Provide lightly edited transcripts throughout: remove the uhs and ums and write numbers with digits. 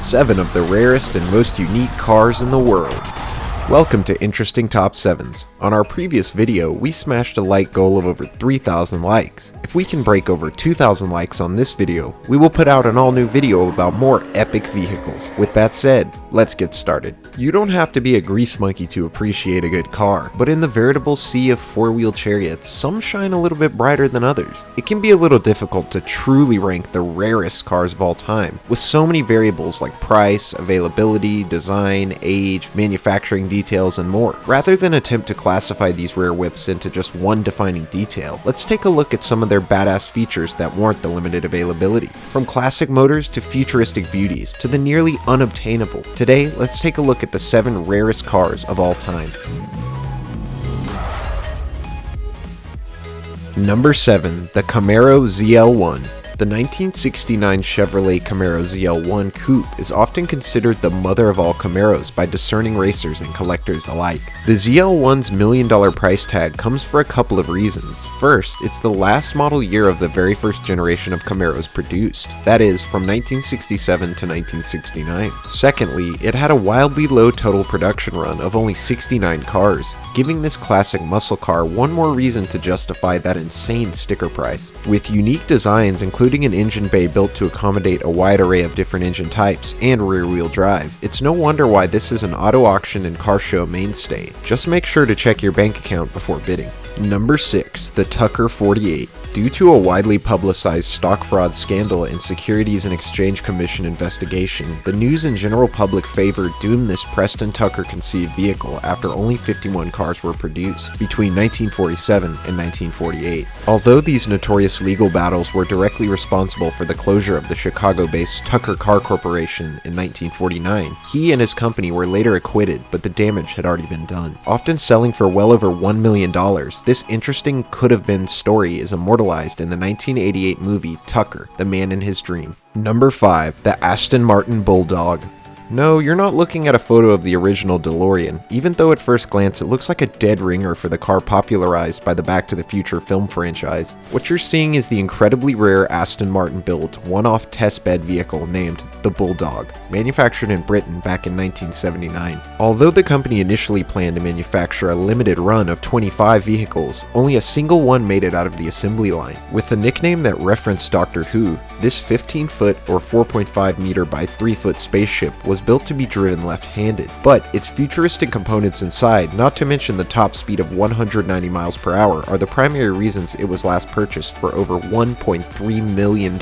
7 of the rarest and most unique cars in the world. Welcome to Interesting Top 7s. On our previous video, we smashed a like goal of over 3,000 likes. If we can break over 2,000 likes on this video, we will put out an all-new video about more epic vehicles. With that said, let's get started. You don't have to be a grease monkey to appreciate a good car, but in the veritable sea of four-wheel chariots, some shine a little bit brighter than others. It can be a little difficult to truly rank the rarest cars of all time, with so many variables like price, availability, design, age, manufacturing details, and more. Rather than attempt to classify these rare whips into just one defining detail, let's take a look at some of their badass features that warrant the limited availability. From classic motors to futuristic beauties to the nearly unobtainable. Today, let's take a look at the 7 rarest cars of all time. Number 7. The Camaro ZL1. The 1969 Chevrolet Camaro ZL1 Coupe is often considered the mother of all Camaros by discerning racers and collectors alike. The ZL1's $1 million price tag comes for a couple of reasons. First, it's the last model year of the very first generation of Camaros produced, that is, from 1967 to 1969. Secondly, it had a wildly low total production run of only 69 cars, giving this classic muscle car one more reason to justify that insane sticker price. With unique designs including an engine bay built to accommodate a wide array of different engine types and rear-wheel drive, it's no wonder why this is an auto auction and car show mainstay. Just make sure to check your bank account before bidding. Number 6. The Tucker 48. Due to a widely publicized stock fraud scandal and Securities and Exchange Commission investigation, the news and general public favor doomed this Preston Tucker conceived vehicle after only 51 cars were produced between 1947 and 1948. Although these notorious legal battles were directly responsible for the closure of the Chicago-based Tucker Car Corporation in 1949, he and his company were later acquitted, but the damage had already been done. Often selling for well over $1 million, this interesting could-have-been story is immortalized in the 1988 movie Tucker, the Man in His Dream. Number 5. The Aston Martin Bulldog. No, you're not looking at a photo of the original DeLorean, even though at first glance it looks like a dead ringer for the car popularized by the Back to the Future film franchise. What you're seeing is the incredibly rare Aston Martin built, one-off testbed vehicle named the Bulldog, manufactured in Britain back in 1979. Although the company initially planned to manufacture a limited run of 25 vehicles, only a single one made it out of the assembly line. With a nickname that referenced Doctor Who, this 15-foot or 4.5 meter by 3-foot spaceship was built to be driven left-handed, but its futuristic components inside, not to mention the top speed of 190 miles per hour, are the primary reasons it was last purchased for over $1.3 million.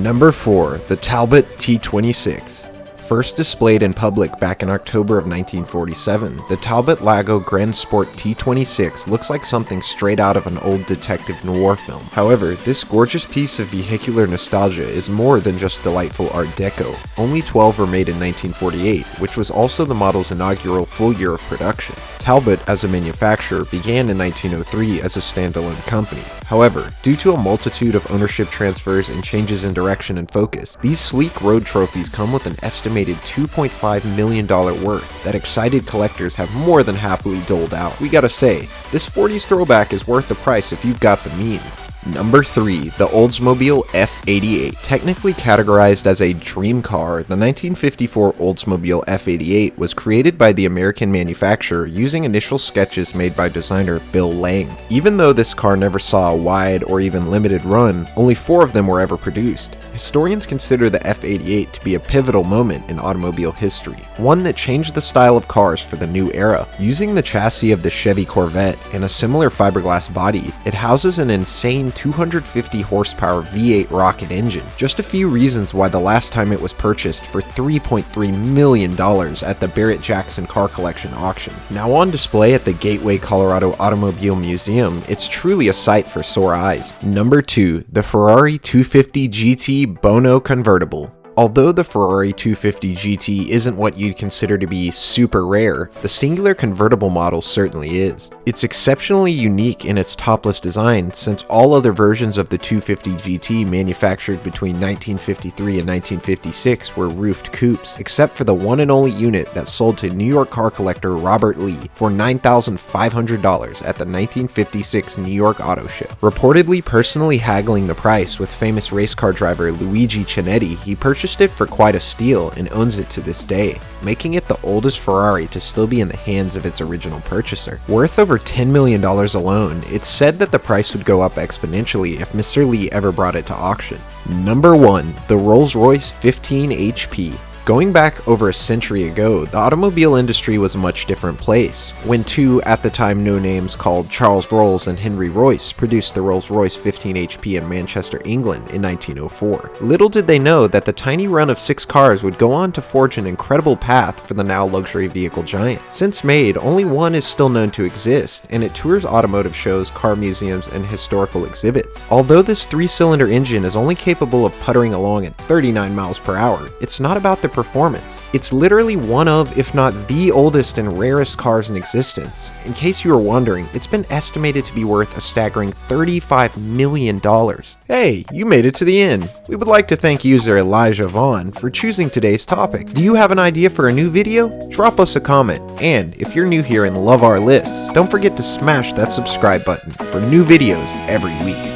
Number 4. The Talbot T26. First displayed in public back in October of 1947, the Talbot Lago Grand Sport T26 looks like something straight out of an old detective noir film. However, this gorgeous piece of vehicular nostalgia is more than just delightful Art Deco. Only 12 were made in 1948, which was also the model's inaugural full year of production. Talbot, as a manufacturer, began in 1903 as a standalone company. However, due to a multitude of ownership transfers and changes in direction and focus, these sleek road trophies come with an estimated $2.5 million worth that excited collectors have more than happily doled out. We gotta say, this 40s throwback is worth the price if you've got the means. Number 3. The Oldsmobile F88. Technically categorized as a dream car, the 1954 Oldsmobile F88 was created by the American manufacturer using initial sketches made by designer Bill Lang. Even though this car never saw a wide or even limited run, only 4 of them were ever produced. Historians consider the F88 to be a pivotal moment in automobile history, one that changed the style of cars for the new era. Using the chassis of the Chevy Corvette and a similar fiberglass body, it houses an insane 250 horsepower V8 rocket engine. Just a few reasons why the last time it was purchased for $3.3 million at the Barrett-Jackson Car Collection auction. Now on display at the Gateway, Colorado Automobile Museum, it's truly a sight for sore eyes. Number 2. The Ferrari 250 GT Boano Convertible. Although the Ferrari 250 GT isn't what you'd consider to be super rare, the singular convertible model certainly is. It's exceptionally unique in its topless design, since all other versions of the 250 GT manufactured between 1953 and 1956 were roofed coupes, except for the one and only unit that sold to New York car collector Robert Lee for $9,500 at the 1956 New York Auto Show. Reportedly personally haggling the price with famous race car driver Luigi Chinetti, he purchased purchased it for quite a steal and owns it to this day, making it the oldest Ferrari to still be in the hands of its original purchaser. Worth over $10 million alone, it's said that the price would go up exponentially if Mr. Lee ever brought it to auction. Number 1. The Rolls-Royce 15 HP. Going back over a century ago, the automobile industry was a much different place, when two, at the time no names called Charles Rolls and Henry Royce produced the Rolls-Royce 15 HP in Manchester, England in 1904. Little did they know that the tiny run of 6 cars would go on to forge an incredible path for the now luxury vehicle giant. Since made, only one is still known to exist, and it tours automotive shows, car museums, and historical exhibits. Although this 3-cylinder engine is only capable of puttering along at 39 miles per hour, it's not about the performance. It's literally one of, if not the oldest and rarest cars in existence. In case you were wondering, it's been estimated to be worth a staggering $35 million. Hey, you made it to the end. We would like to thank user Elijah Vaughn for choosing today's topic. Do you have an idea for a new video? Drop us a comment. And if you're new here and love our lists, don't forget to smash that subscribe button for new videos every week.